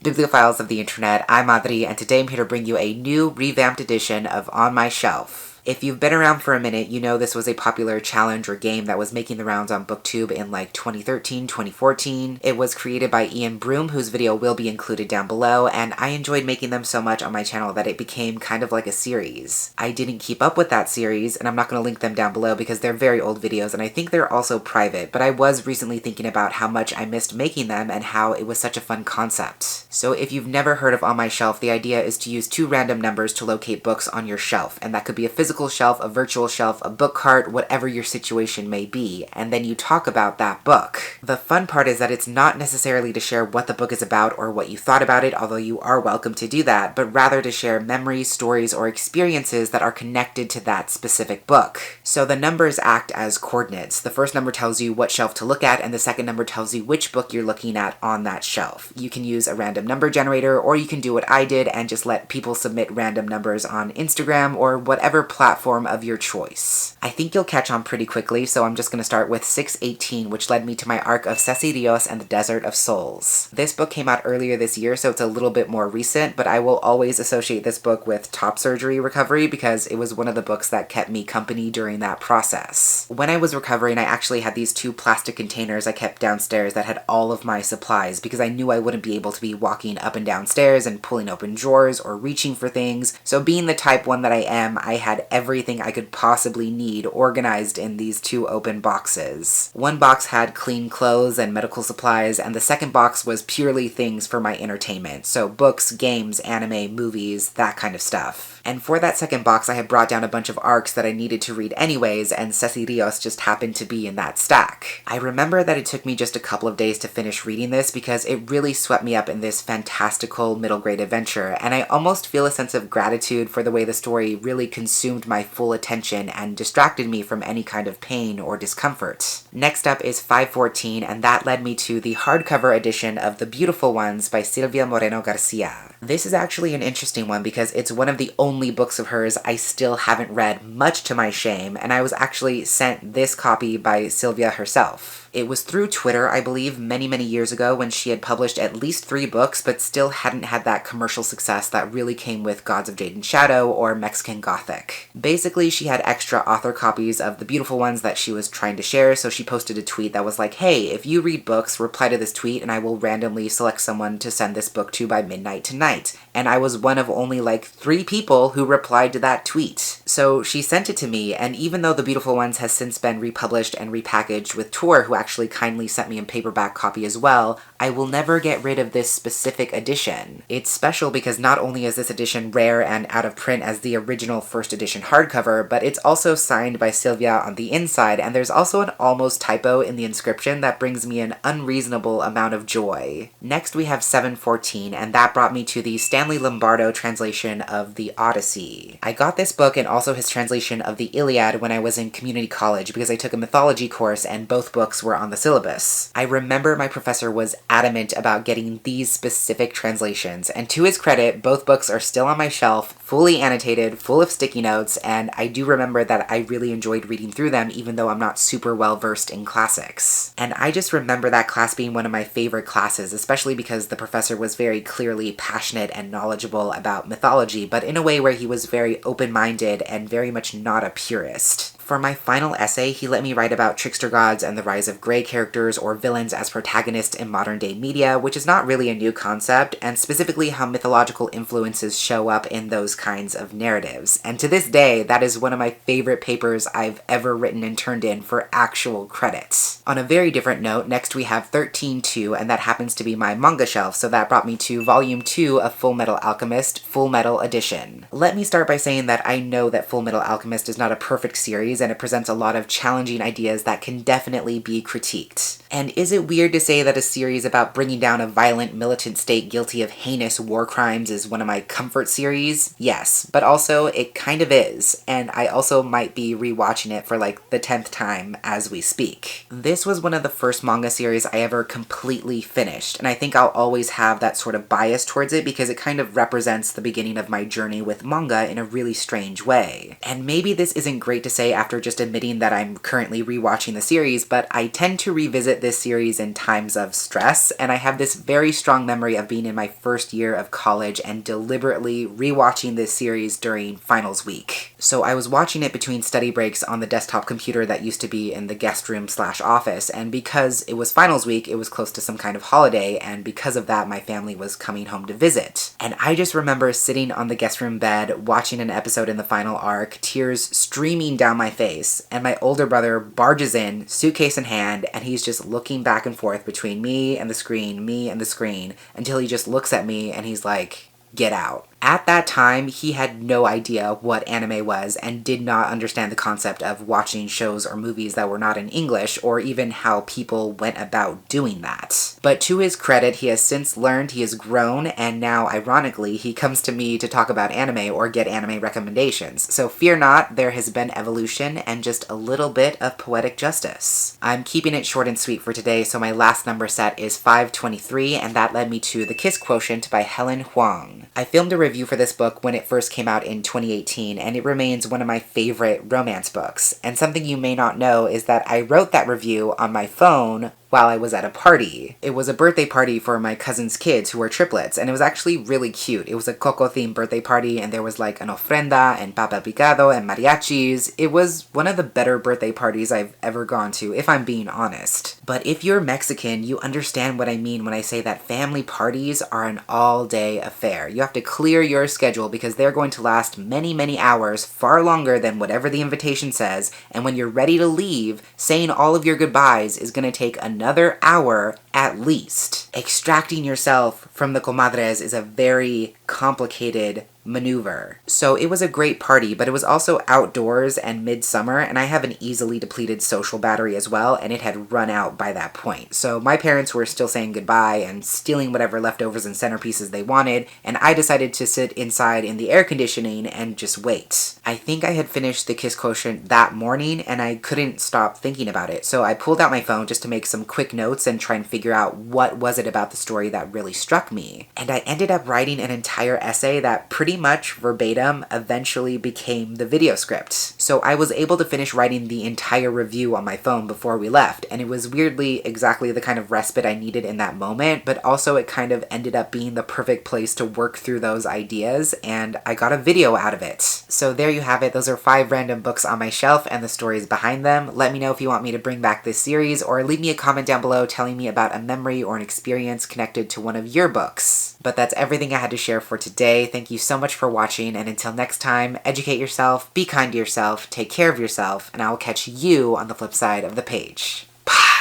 Bibliophiles of the internet, I'm Adri, and today I'm here to bring you a new revamped edition of On My Shelf. If you've been around for a minute, you know this was a popular challenge or game that was making the rounds on BookTube in like 2013, 2014. It was created by Ian Broom, whose video will be included down below, and I enjoyed making them so much on my channel that it became kind of like a series. I didn't keep up with that series, and I'm not going to link them down below because they're very old videos, and I think they're also private, but I was recently thinking about how much I missed making them and how it was such a fun concept. So if you've never heard of On My Shelf, the idea is to use two random numbers to locate books on your shelf, and that could be a physical shelf, a virtual shelf, a book cart, whatever your situation may be, and then you talk about that book. The fun part is that it's not necessarily to share what the book is about or what you thought about it, although you are welcome to do that, but rather to share memories, stories, or experiences that are connected to that specific book. So the numbers act as coordinates. The first number tells you what shelf to look at, and the second number tells you which book you're looking at on that shelf. You can use a random number generator, or you can do what I did and just let people submit random numbers on Instagram or whatever platform of your choice. I think you'll catch on pretty quickly, so I'm just going to start with 618, which led me to my arc of Ceci Rios and the Desert of Souls. This book came out earlier this year, so it's a little bit more recent, but I will always associate this book with top surgery recovery because it was one of the books that kept me company during that process. When I was recovering, I actually had these two plastic containers I kept downstairs that had all of my supplies because I knew I wouldn't be able to be walking up and down stairs and pulling open drawers or reaching for things. So being the type 1 that I am, I had everything I could possibly need organized in these two open boxes. One box had clean clothes and medical supplies, and the second box was purely things for my entertainment. So books, games, anime, movies, that kind of stuff. And for that second box, I had brought down a bunch of arcs that I needed to read anyways, and Ceci Rios just happened to be in that stack. I remember that it took me just a couple of days to finish reading this because it really swept me up in this fantastical middle grade adventure, and I almost feel a sense of gratitude for the way the story really consumed my full attention and distracted me from any kind of pain or discomfort. Next up is 514, and that led me to the hardcover edition of The Beautiful Ones by Silvia Moreno Garcia. This is actually an interesting one because it's one of the only books of hers I still haven't read, much to my shame, and I was actually sent this copy by Silvia herself. It was through Twitter, I believe, many years ago when she had published at least 3 books, but still hadn't had that commercial success that really came with Gods of Jade and Shadow or Mexican Gothic. Basically, she had extra author copies of The Beautiful Ones that she was trying to share, so she posted a tweet that was like, hey, if you read books, reply to this tweet and I will randomly select someone to send this book to by midnight tonight. And I was one of only like 3 people who replied to that tweet. So she sent it to me, and even though The Beautiful Ones has since been republished and repackaged with Tor, who actually kindly sent me a paperback copy as well, I will never get rid of this specific edition. It's special because not only is this edition rare and out of print as the original first edition hardcover, but it's also signed by Silvia on the inside, and there's also an almost typo in the inscription that brings me an unreasonable amount of joy. Next we have 714, and that brought me to the Stanley Lombardo translation of the Odyssey. I got this book and also his translation of the Iliad when I was in community college because I took a mythology course and both books were on the syllabus. I remember my professor was adamant about getting these specific translations, and to his credit, both books are still on my shelf, fully annotated, full of sticky notes, and I do remember that I really enjoyed reading through them even though I'm not super well versed in classics. And I just remember that class being one of my favorite classes, especially because the professor was very clearly passionate and knowledgeable about mythology, but in a way where he was very open-minded and very much not a purist. For my final essay, he let me write about trickster gods and the rise of gray characters or villains as protagonists in modern-day media, which is not really a new concept, and specifically how mythological influences show up in those kinds of narratives. And to this day, that is one of my favorite papers I've ever written and turned in for actual credits. On a very different note, next we have 13-2, and that happens to be my manga shelf, so that brought me to Volume 2 of Full Metal Alchemist, Full Metal Edition. Let me start by saying that I know that Full Metal Alchemist is not a perfect series, and it presents a lot of challenging ideas that can definitely be critiqued. And is it weird to say that a series about bringing down a violent militant state guilty of heinous war crimes is one of my comfort series? Yes, but also it kind of is, and I also might be rewatching it for like the 10th time as we speak. This was one of the first manga series I ever completely finished, and I think I'll always have that sort of bias towards it because it kind of represents the beginning of my journey with manga in a really strange way. And maybe this isn't great to say after after just admitting that I'm currently rewatching the series, but I tend to revisit this series in times of stress, and I have this very strong memory of being in my first year of college and deliberately rewatching this series during finals week. So I was watching it between study breaks on the desktop computer that used to be in the guest room / office, and because it was finals week, it was close to some kind of holiday, and because of that, my family was coming home to visit. And I just remember sitting on the guest room bed, watching an episode in the final arc, tears streaming down my face, and my older brother barges in, suitcase in hand, and he's just looking back and forth between me and the screen, until he just looks at me and he's like, "Get out." At that time, he had no idea what anime was and did not understand the concept of watching shows or movies that were not in English, or even how people went about doing that. But to his credit, he has since learned, he has grown, and now, ironically, he comes to me to talk about anime or get anime recommendations. So fear not, there has been evolution and just a little bit of poetic justice. I'm keeping it short and sweet for today, so my last number set is 523, and that led me to The Kiss Quotient by Helen Huang. I filmed a review for this book when it first came out in 2018, and it remains one of my favorite romance books. And something you may not know is that I wrote that review on my phone while I was at a party. It was a birthday party for my cousin's kids who were triplets, and it was actually really cute. It was a Coco-themed birthday party, and there was like an ofrenda and papa picado and mariachis. It was one of the better birthday parties I've ever gone to, if I'm being honest. But if you're Mexican, you understand what I mean when I say that family parties are an all-day affair. You have to clear your schedule because they're going to last many, many hours, far longer than whatever the invitation says, and when you're ready to leave, saying all of your goodbyes is going to take another hour at least. Extracting yourself from the comadres is a very complicated maneuver. So it was a great party, but it was also outdoors and midsummer, and I have an easily depleted social battery as well, and it had run out by that point. So my parents were still saying goodbye and stealing whatever leftovers and centerpieces they wanted, and I decided to sit inside in the air conditioning and just wait. I think I had finished The Kiss Quotient that morning, and I couldn't stop thinking about it, so I pulled out my phone just to make some quick notes and try and figure out what was it about the story that really struck me. And I ended up writing an entire essay that pretty much verbatim eventually became the video script. So I was able to finish writing the entire review on my phone before we left, and it was weirdly exactly the kind of respite I needed in that moment, but also it kind of ended up being the perfect place to work through those ideas, and I got a video out of it. So there you have it. Those are 5 random books on my shelf and the stories behind them. Let me know if you want me to bring back this series, or leave me a comment down below telling me about a memory or an experience connected to one of your books. But that's everything I had to share for today. Thank you so much for watching, and until next time, educate yourself, be kind to yourself, take care of yourself, and I will catch you on the flip side of the page. Bye!